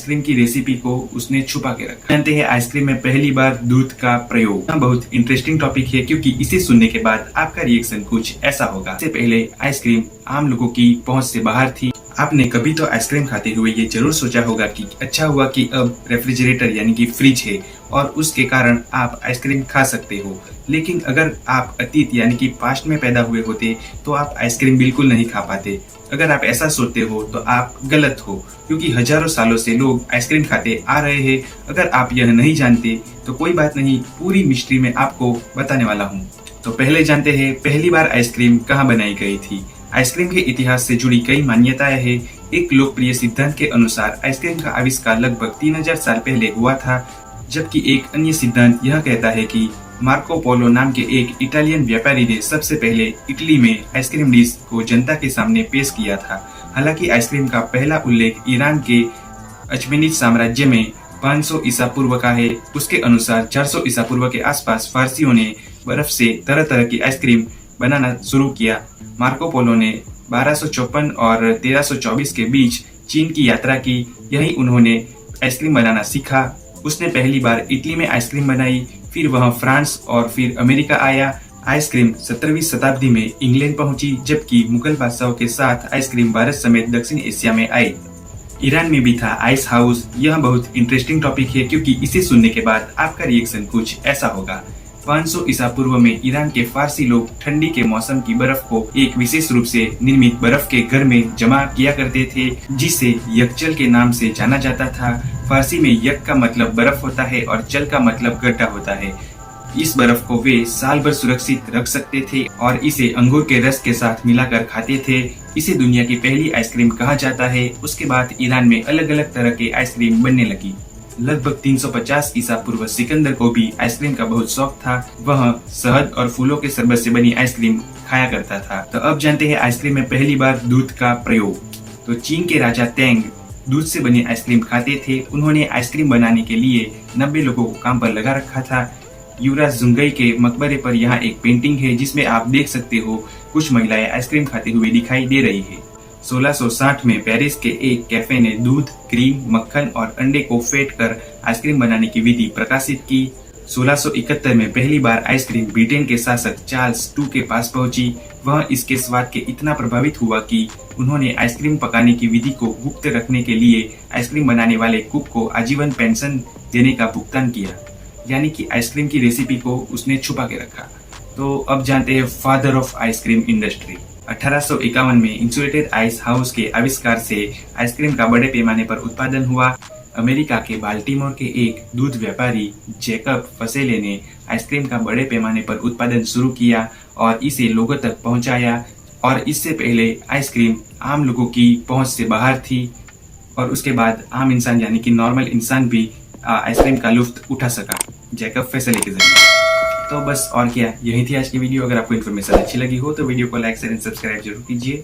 Ice cream की recipe को उसने छुपा के रखा। जानते हैं आइसक्रीम में पहली बार दूध का प्रयोग। यह बहुत इंटरेस्टिंग टॉपिक है क्योंकि इसे सुनने के बाद आपका रिएक्शन कुछ ऐसा होगा। इससे पहले आइसक्रीम आम लोगों की पहुंच से बाहर थी। आपने कभी तो आइसक्रीम खाते हुए ये जरूर सोचा होगा कि अच्छा हुआ कि अब रेफ्रिजरेटर यानी कि फ्रिज है और उसके कारण आप आइसक्रीम खा सकते हो। लेकिन अगर आप अतीत यानी कि पास्ट में पैदा हुए होते तो आप आइसक्रीम बिल्कुल नहीं खा पाते। अगर आप ऐसा सोचते हो तो आप गलत हो, क्योंकि हजारों सालों से लोग आइसक्रीम खाते आ रहे हैं। अगर आप यह नहीं जानते तो कोई बात नहीं, पूरी मिस्ट्री में आपको बताने वाला हूँ। तो पहले जानते हैं पहली बार आइसक्रीम कहाँ बनाई गई थी। आइसक्रीम के इतिहास से जुड़ी कई मान्यताएं हैं। एक लोकप्रिय सिद्धांत के अनुसार आइसक्रीम का आविष्कार लगभग 3000 साल पहले हुआ था, जबकि एक अन्य सिद्धांत यह कहता है कि मार्को पोलो नाम के एक इटालियन व्यापारी ने सबसे पहले इटली में आइसक्रीम डिश को जनता के सामने पेश किया था। हालांकि आइसक्रीम का पहला उल्लेख ईरान के अचमेनिद साम्राज्य में 500 ईसा पूर्व का है। उसके अनुसार 400 ईसा पूर्व के आसपास फारसियों ने बर्फ से तरह तरह की आइसक्रीम बनाना शुरू किया। मार्को पोलो ने 1254 और 1324 के बीच चीन की यात्रा की। यही उन्होंने आइसक्रीम बनाना सीखा। उसने पहली बार इटली में आइसक्रीम बनाई, फिर वह फ्रांस और फिर अमेरिका आया। आइसक्रीम 17वीं शताब्दी में इंग्लैंड पहुंची, जबकि मुगल बादशाहों के साथ आइसक्रीम भारत समेत दक्षिण एशिया में आई। ईरान में भी था आइस हाउस। यह बहुत इंटरेस्टिंग टॉपिक है क्योंकि इसे सुनने के बाद आपका रिएक्शन कुछ ऐसा होगा। 500 ईसा पूर्व में ईरान के फारसी लोग ठंडी के मौसम की बर्फ को एक विशेष रूप से निर्मित बर्फ के घर में जमा किया करते थे, जिसे यकचल के नाम से जाना जाता था। फारसी में यक का मतलब बर्फ होता है और चल का मतलब गड्ढा होता है। इस बर्फ को वे साल भर सुरक्षित रख सकते थे और इसे अंगूर के रस के साथ मिलाकर खाते थे। इसे दुनिया की पहली आइसक्रीम कहा जाता है। उसके बाद ईरान में अलग अलग तरह के आइसक्रीम बनने लगी। लगभग 350 ईसा पूर्व सिकंदर को भी आइसक्रीम का बहुत शौक था। वह शहद और फूलों के शरबत से बनी आइसक्रीम खाया करता था। तो अब जानते हैं आइसक्रीम में पहली बार दूध का प्रयोग। तो चीन के राजा तेंग दूध से बनी आइसक्रीम खाते थे। उन्होंने आइसक्रीम बनाने के लिए 90 लोगों को काम पर लगा रखा था। युवराज जुंगई के मकबरे पर यहाँ एक पेंटिंग है जिसमें आप देख सकते हो कुछ महिलाएं आइसक्रीम खाते हुए दिखाई दे रही है। 1660 में पेरिस के एक कैफे ने दूध, क्रीम, मक्खन और अंडे को फेंट कर आइसक्रीम बनाने की विधि प्रकाशित की। 1671 में पहली बार आइसक्रीम ब्रिटेन के शासक चार्ल्स II के पास पहुंची। वह इसके स्वाद के इतना प्रभावित हुआ कि उन्होंने आइसक्रीम पकाने की विधि को गुप्त रखने के लिए आइसक्रीम बनाने वाले कुक को आजीवन पेंशन देने का भुगतान किया, यानी कि आइसक्रीम की रेसिपी को उसने छुपा के रखा। तो अब जानते हैं फादर ऑफ आइसक्रीम इंडस्ट्री। 1851 में इंसुलेटेड आइस हाउस के आविष्कार से आइसक्रीम का बड़े पैमाने पर उत्पादन हुआ। अमेरिका के बाल्टीमोर के एक दूध व्यापारी जैकब फसेले ने आइसक्रीम का बड़े पैमाने पर उत्पादन शुरू किया और इसे लोगों तक पहुंचाया। और इससे पहले आइसक्रीम आम लोगों की पहुंच से बाहर थी और उसके बाद आम इंसान यानी कि नॉर्मल इंसान भी आइसक्रीम का लुत्फ उठा सका जैकब फसेले के जरिए। तो बस और क्या, यही थी आज की वीडियो। अगर आपको इन्फॉर्मेशन अच्छी लगी हो तो वीडियो को लाइक शेयर एंड सब्सक्राइब जरूर कीजिए।